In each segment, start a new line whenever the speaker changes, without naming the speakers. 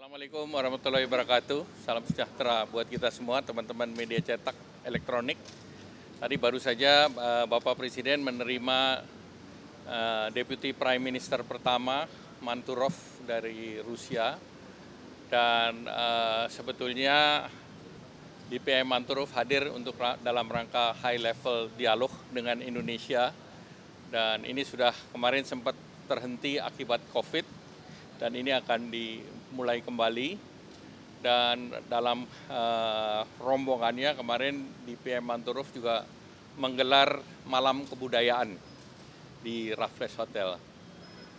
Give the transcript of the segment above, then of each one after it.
Assalamualaikum warahmatullahi wabarakatuh. Salam sejahtera buat kita semua, teman-teman media cetak elektronik. Tadi baru saja Bapak Presiden menerima Deputy Prime Minister pertama, Manturov dari Rusia. Dan sebetulnya DPM Manturov hadir untuk dalam rangka high level dialog dengan Indonesia. Dan ini sudah kemarin sempat terhenti akibat COVID. Dan ini akan dimulai kembali, dan dalam rombongannya kemarin DPM Manturov juga menggelar malam kebudayaan di Raffles Hotel.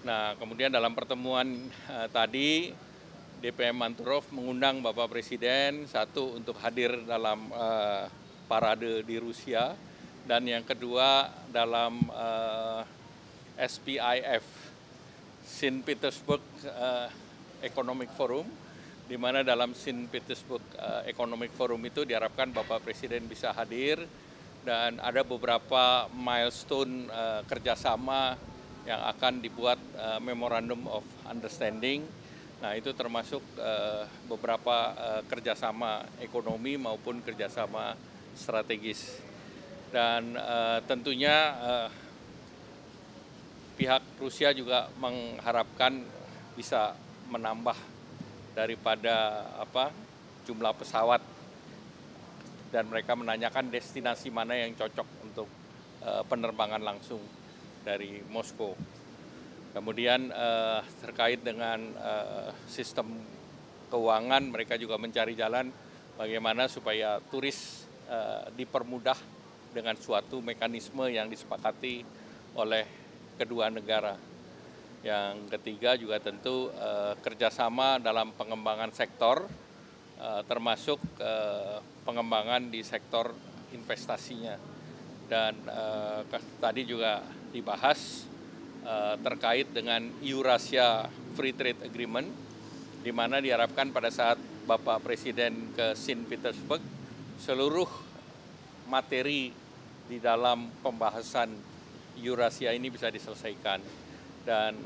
Nah, kemudian dalam pertemuan tadi DPM Manturov mengundang Bapak Presiden, satu untuk hadir dalam parade di Rusia, dan yang kedua dalam SPIF, St. Petersburg Economic Forum, di mana dalam St. Petersburg Economic Forum itu diharapkan Bapak Presiden bisa hadir, dan ada beberapa milestone kerjasama yang akan dibuat Memorandum of Understanding. Nah, itu termasuk beberapa kerjasama ekonomi maupun kerjasama strategis. Dan tentunya pihak Rusia juga mengharapkan bisa menambah daripada jumlah pesawat, dan mereka menanyakan destinasi mana yang cocok untuk penerbangan langsung dari Moskow. Kemudian terkait dengan sistem keuangan, mereka juga mencari jalan bagaimana supaya turis dipermudah dengan suatu mekanisme yang disepakati oleh kedua negara. Yang ketiga juga tentu kerjasama dalam pengembangan sektor, termasuk pengembangan di sektor investasinya. Dan tadi juga dibahas terkait dengan Eurasia Free Trade Agreement, di mana diharapkan pada saat Bapak Presiden ke St. Petersburg, seluruh materi di dalam pembahasan Eurasia ini bisa diselesaikan. Dan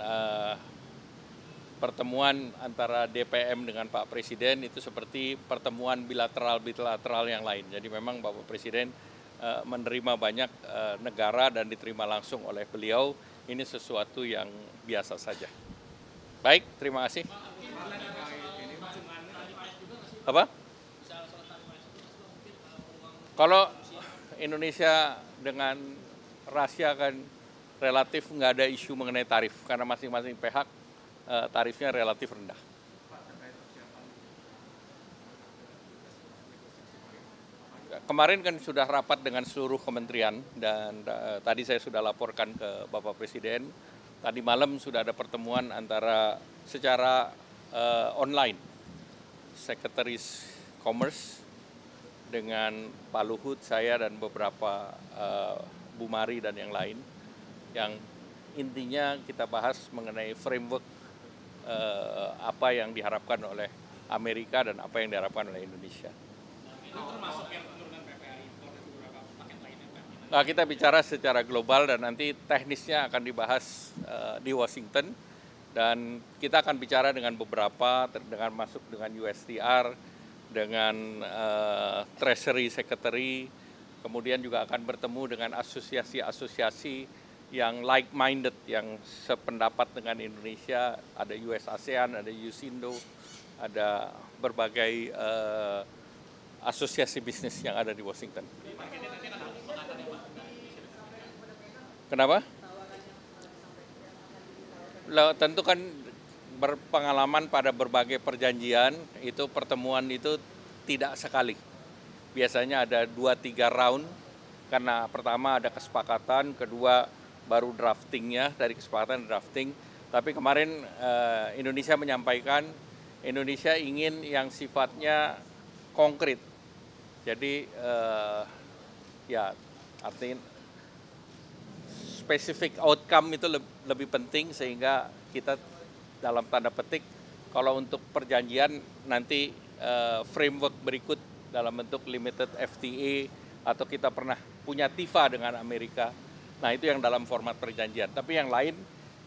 pertemuan antara DPM dengan Pak Presiden itu seperti pertemuan bilateral yang lain. Jadi memang Bapak Presiden menerima banyak negara dan diterima langsung oleh beliau. Ini sesuatu yang biasa saja. Baik, terima kasih. Apa? Kalau Indonesia dengan Rusia kan relatif nggak ada isu mengenai tarif, karena masing-masing pihak tarifnya relatif rendah. Kemarin kan sudah rapat dengan seluruh kementerian, dan tadi saya sudah laporkan ke Bapak Presiden. Tadi malam sudah ada pertemuan antara secara online, Sekretaris Commerce dengan Pak Luhut, saya dan beberapa Bu Mari dan yang lain, yang intinya kita bahas mengenai framework apa yang diharapkan oleh Amerika dan apa yang diharapkan oleh Indonesia.
Itu termasuk yang penurunan PPI dan beberapa paket lainnya, Pak?
Nah, kita bicara secara global dan nanti teknisnya akan dibahas di Washington, dan kita akan bicara dengan beberapa, dengan masuk dengan USTR, dengan Treasury Secretary. Kemudian juga akan bertemu dengan asosiasi-asosiasi yang like-minded, yang sependapat dengan Indonesia. Ada US ASEAN, ada USINDO, ada berbagai asosiasi bisnis yang ada di Washington. Kenapa? Tentu kan berpengalaman pada berbagai perjanjian, itu pertemuan itu tidak sekali. Biasanya ada 2-3 round, karena pertama ada kesepakatan, kedua baru draftingnya, dari kesepakatan drafting. Tapi kemarin Indonesia menyampaikan, Indonesia ingin yang sifatnya konkret. Jadi ya artinya specific outcome itu lebih penting, sehingga kita dalam tanda petik, kalau untuk perjanjian nanti framework berikut dalam bentuk limited FTA, atau kita pernah punya TIFA dengan Amerika. Nah, itu yang dalam format perjanjian. Tapi yang lain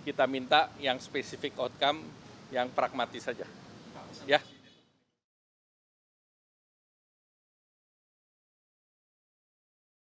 kita minta yang specific outcome, yang pragmatis saja.
Pak,
Ya.